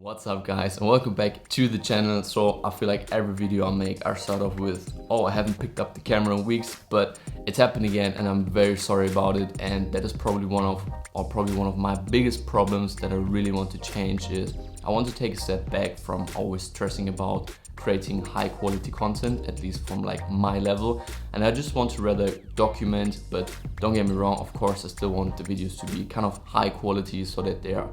What's up guys, and welcome back to the channel. So I feel like every video I make I start off with, oh, I haven't picked up the camera in weeks, but it's happened again and I'm very sorry about it. And that is probably one of my biggest problems that I really want to change. Is I want to take a step back from always stressing about creating high quality content, at least from like my level, and I just want to rather document. But don't get me wrong, of course I still want the videos to be kind of high quality so that they are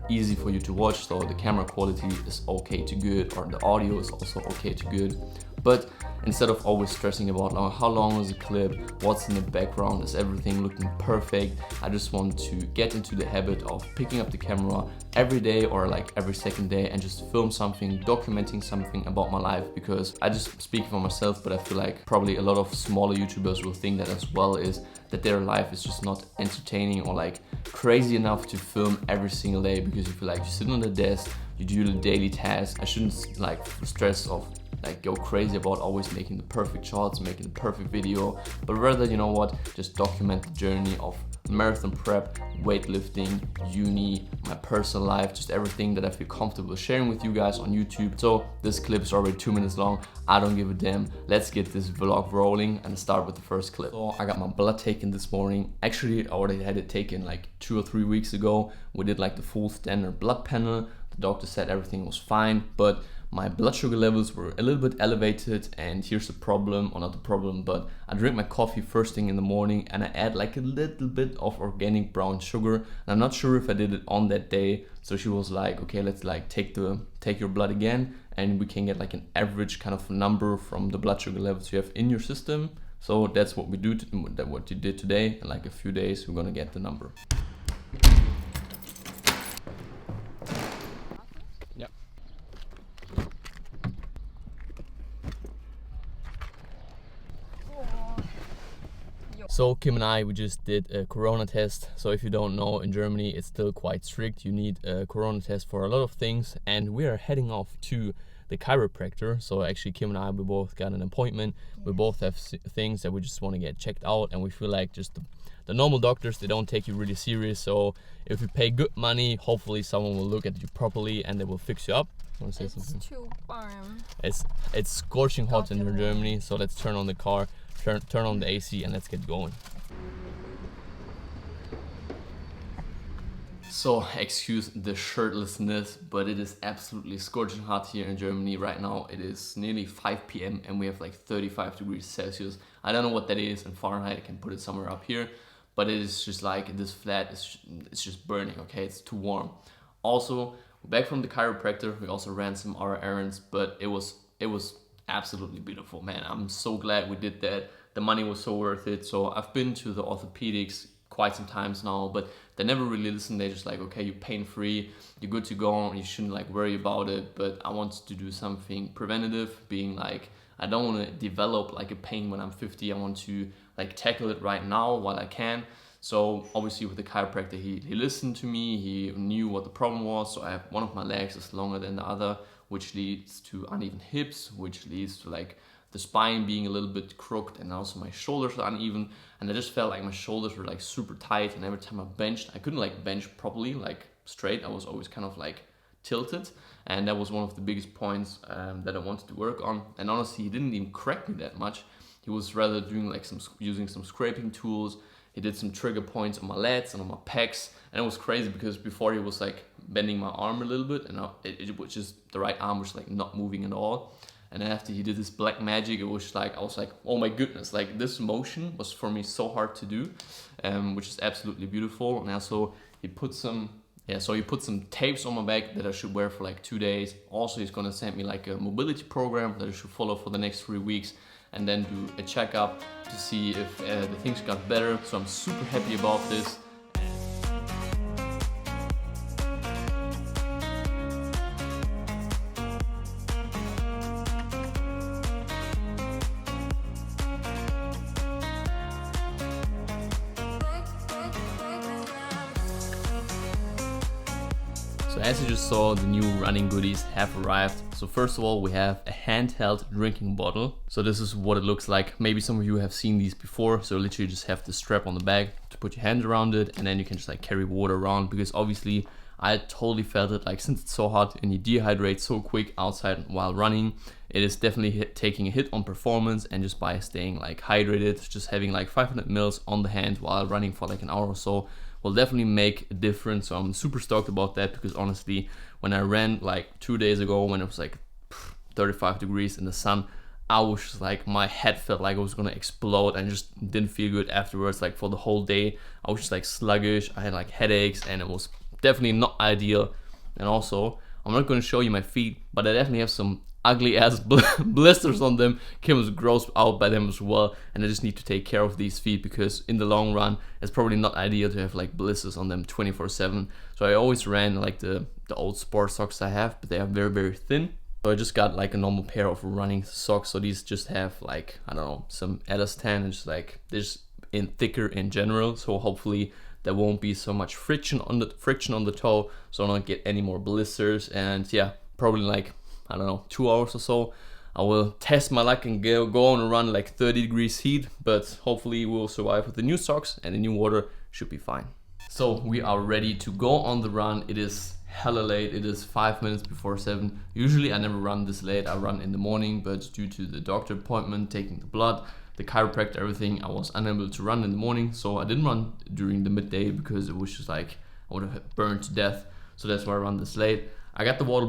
easy for you to watch, so the camera quality is okay to good, or the audio is also okay to good. But instead of always stressing about how long is the clip, what's in the background, is everything looking perfect, I just want to get into the habit of picking up the camera every day or like every second day and just film something, documenting something about my life. Because I just speak for myself, but I feel like probably a lot of smaller YouTubers will think that as well, is that their life is just not entertaining or like crazy enough to film every single day, because you feel like you sit on the desk, you do the daily tasks. I shouldn't like stress of like go crazy about always making the perfect shots, making the perfect video, but rather, you know what, just document the journey of marathon prep, weightlifting, uni, my personal life, just everything that I feel comfortable sharing with you guys on YouTube. So this clip is already 2 minutes long. I don't give a damn. Let's get this vlog rolling and start with the first clip. So I got my blood taken this morning. Actually, I already had it taken like 2 or 3 weeks ago. We did like the full standard blood panel. The doctor said everything was fine, but my blood sugar levels were a little bit elevated. And here's the problem, or not the problem, but I drink my coffee first thing in the morning and I add like a little bit of organic brown sugar. And I'm not sure if I did it on that day. So she was like, okay, let's like take your blood again and we can get like an average kind of number from the blood sugar levels you have in your system. So that's what we do, what you did today. In like a few days, we're gonna get the number. So Kim and I, we just did a corona test. So if you don't know, in Germany it's still quite strict. You need a corona test for a lot of things, and we are heading off to the chiropractor. So actually Kim and I, we both got an appointment. We both have things that we just want to get checked out, and we feel like just the normal doctors, they don't take you really serious. So if you pay good money, hopefully someone will look at you properly and they will fix you up. You want to say something? It's too warm. It's scorching hot in Germany, so let's turn on the car. Turn on the AC and let's get going. So excuse the shirtlessness, but it is absolutely scorching hot here in Germany right now. It is nearly 5 p.m. and we have like 35 degrees Celsius. I don't know what that is in Fahrenheit. I can put it somewhere up here, but it is just like this flat, it's just burning, okay? It's too warm. Also, back from the chiropractor, we also ran some other errands, but it was absolutely beautiful, man. I'm so glad we did that. The money was so worth it. So I've been to the orthopedics quite some times now, but they never really listen. They're just like, okay, you're pain free, you're good to go, you shouldn't like worry about it. But I wanted to do something preventative, being like, I don't want to develop like a pain when I'm 50. I want to like tackle it right now while I can. So obviously with the chiropractor, he listened to me, he knew what the problem was. So I have one of my legs is longer than the other, which leads to uneven hips, which leads to like the spine being a little bit crooked, and also my shoulders are uneven. And I just felt like my shoulders were like super tight, and every time I benched, I couldn't like bench properly, like straight. I was always kind of like tilted, and that was one of the biggest points that I wanted to work on. And honestly, he didn't even correct me that much. He was rather doing like using some scraping tools. He did some trigger points on my lats and on my pecs, and it was crazy because before he was like bending my arm a little bit, and it was just the right arm was like not moving at all. And then after he did this black magic, it was like, I was like, oh my goodness, like this motion was for me so hard to do, which is absolutely beautiful. And also he put some tapes on my back that I should wear for like 2 days. Also, he's gonna send me like a mobility program that I should follow for the next 3 weeks, and then do a checkup to see if the things got better. So I'm super happy about this. So as you just saw, the new running goodies have arrived. So first of all, we have a handheld drinking bottle. So this is what it looks like. Maybe some of you have seen these before. So literally just have the strap on the back to put your hand around it, and then you can just like carry water around, because obviously I totally felt it, like since it's so hot and you dehydrate so quick outside while running, it is definitely taking a hit on performance. And just by staying like hydrated, just having like 500 mils on the hand while running for like an hour or so will definitely make a difference. So I'm super stoked about that, because honestly, when I ran like 2 days ago when it was like 35 degrees in the sun, I was just like, my head felt like it was gonna explode and just didn't feel good afterwards. Like for the whole day, I was just like sluggish. I had like headaches, and it was definitely not ideal. And also, I'm not gonna show you my feet, but I definitely have some ugly ass blisters on them. Kim was grossed out by them as well, and I just need to take care of these feet, because in the long run, it's probably not ideal to have like blisters on them 24/7. So I always ran like the old sport socks I have, but they are very, very thin. So I just got like a normal pair of running socks. So these just have like, I don't know, some elastan, and just like they're just in thicker in general. So hopefully there won't be so much friction on the toe, so I don't get any more blisters. And yeah, probably like, I don't know, 2 hours or so, I will test my luck and go on and run like 30 degrees heat. But hopefully we'll survive with the new socks, and the new water should be fine. So we are ready to go on the run. It is hella late. It is 5 minutes before 7. Usually I never run this late. I run in the morning, but due to the doctor appointment, taking the blood, the chiropractor, everything, I was unable to run in the morning. So I didn't run during the midday, because it was just like I would have burned to death. So that's why I run this late. I got the water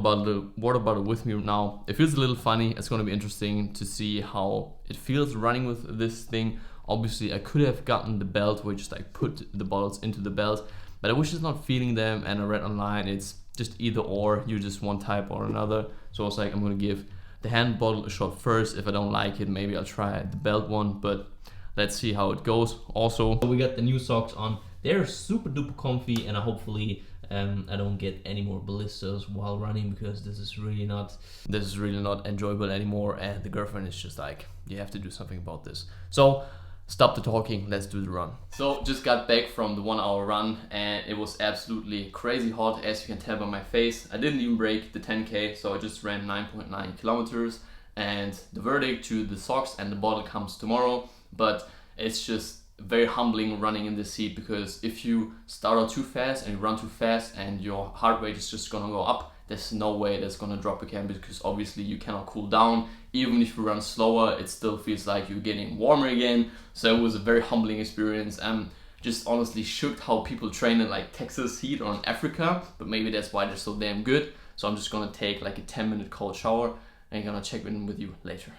bottle with me now. It feels a little funny. It's going to be interesting to see how it feels running with this thing. Obviously I could have gotten the belt, where you just like put the bottles into the belt, but I was just not feeling them. And I read online it's just either or, you just one type or another. So I was like, I'm gonna give the hand bottle a shot first. If I don't like it, maybe I'll try the belt one, but let's see how it goes. Also, we got the new socks on. They're super duper comfy, and hopefully I don't get any more blisters while running, because this is really not enjoyable anymore. And the girlfriend is just like, you have to do something about this. So stop the talking, let's do the run. So just got back from the 1 hour run, and it was absolutely crazy hot, as you can tell by my face. I didn't even break the 10K, so I just ran 9.9 kilometers. And the verdict to the socks and the bottle comes tomorrow. But it's just very humbling running in this heat, because if you start out too fast and you run too fast and your heart rate is just gonna go up, there's no way that's gonna drop again, because obviously you cannot cool down. Even if you run slower, it still feels like you're getting warmer again. So it was a very humbling experience. I'm just honestly shocked how people train in like Texas heat or in Africa, but maybe that's why they're so damn good. So I'm just gonna take like a 10-minute cold shower and gonna check in with you later.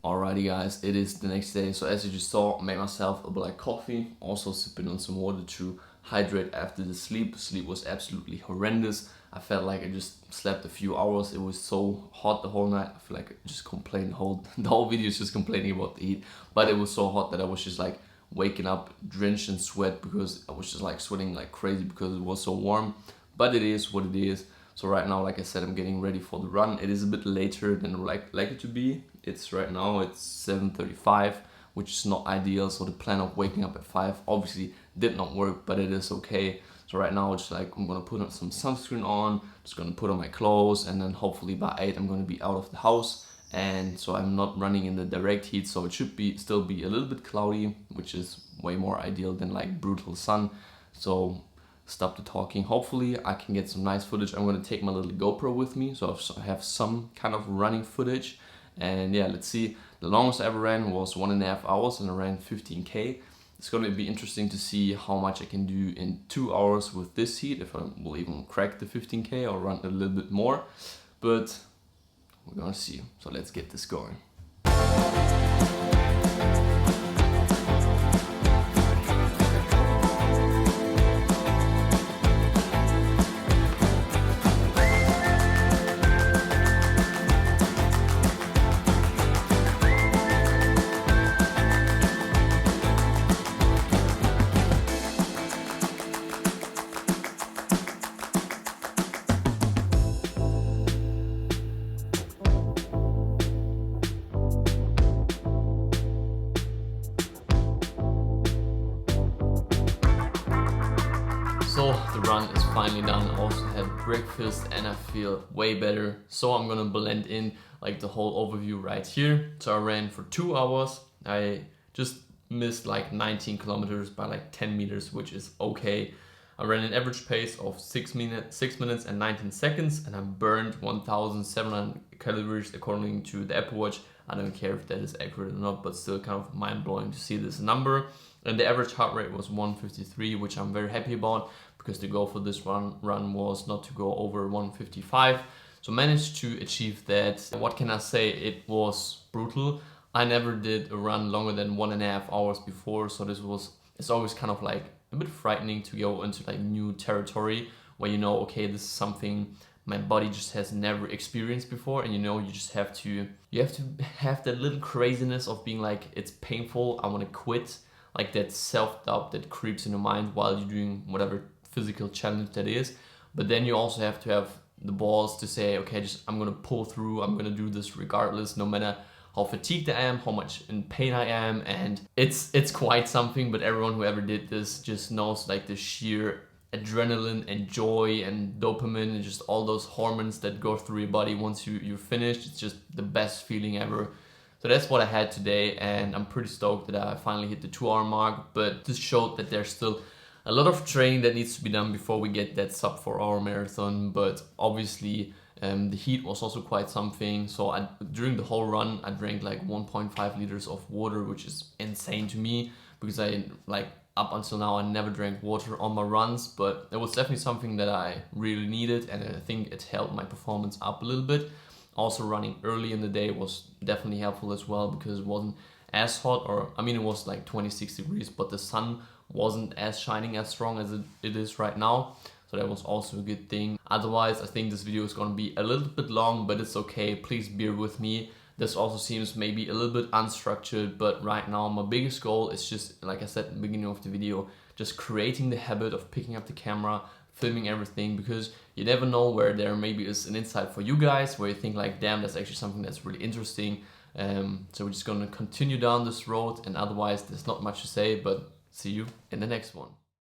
Alrighty guys, it is the next day. So as you just saw, I made myself a black coffee, also sipping on some water to hydrate after the sleep. The sleep was absolutely horrendous. I felt like I just slept a few hours. It was so hot the whole night. I feel like I just complained the whole video is just complaining about the heat. But it was so hot that I was just like waking up drenched in sweat, because I was just like sweating like crazy because it was so warm. But it is what it is. So right now, like I said, I'm getting ready for the run. It is a bit later than I like it to be. It's 7:35, which is not ideal. So the plan of waking up at 5 obviously did not work, but it is okay. So right now, it's like I'm gonna put on some sunscreen on, just gonna put on my clothes, and then hopefully by 8 I'm gonna be out of the house. And so I'm not running in the direct heat, so it should still be a little bit cloudy, which is way more ideal than like brutal sun. So stop the talking. Hopefully I can get some nice footage. I'm gonna take my little GoPro with me, so I have some kind of running footage. And yeah, let's see. The longest I ever ran was 1.5 hours, and I ran 15K. It's gonna be interesting to see how much I can do in 2 hours with this heat, if I will even crack the 15K or run a little bit more. But we're gonna see. So let's get this going. So the run is finally done. I also had breakfast and I feel way better. So I'm gonna blend in like the whole overview right here. So I ran for 2 hours. I just missed like 19 kilometers by like 10 meters, which is okay. I ran an average pace of 6 minutes and 19 seconds, and I burned 1,700 calories according to the Apple Watch. I don't care if that is accurate or not, but still kind of mind-blowing to see this number. And the average heart rate was 153, which I'm very happy about, because the goal for this run was not to go over 155. So managed to achieve that. What can I say? It was brutal. I never did a run longer than 1.5 hours before, so it's always kind of like a bit frightening to go into like new territory where you know, okay, this is something my body just has never experienced before, and you know, you have to have that little craziness of being like, it's painful, I want to quit, like that self-doubt that creeps in your mind while you're doing whatever physical challenge that is. But then you also have to have the balls to say, okay, I'm gonna pull through, I'm gonna do this regardless, no matter how fatigued I am, how much in pain I am. And it's quite something, but everyone who ever did this just knows like the sheer adrenaline and joy and dopamine and just all those hormones that go through your body once you're finished. It's just the best feeling ever. So that's what I had today, and I'm pretty stoked that I finally hit the 2-hour mark. But this showed that there's still a lot of training that needs to be done before we get that sub 4-hour marathon. But obviously the heat was also quite something. So during the whole run, I drank like 1.5 liters of water, which is insane to me, because up until now I never drank water on my runs. But it was definitely something that I really needed, and I think it held my performance up a little bit. Also, running early in the day was definitely helpful as well, because it wasn't as hot, or I mean, it was like 26 degrees, but the sun wasn't as shining as strong as it is right now. So that was also a good thing. Otherwise, I think this video is going to be a little bit long, but it's okay. Please bear with me. This also seems maybe a little bit unstructured, but right now my biggest goal is just, like I said in the beginning of the video, just creating the habit of picking up the camera, filming everything, because you never know where there maybe is an insight for you guys, where you think like, damn, that's actually something that's really interesting. So we're just going to continue down this road, and otherwise there's not much to say, but see you in the next one.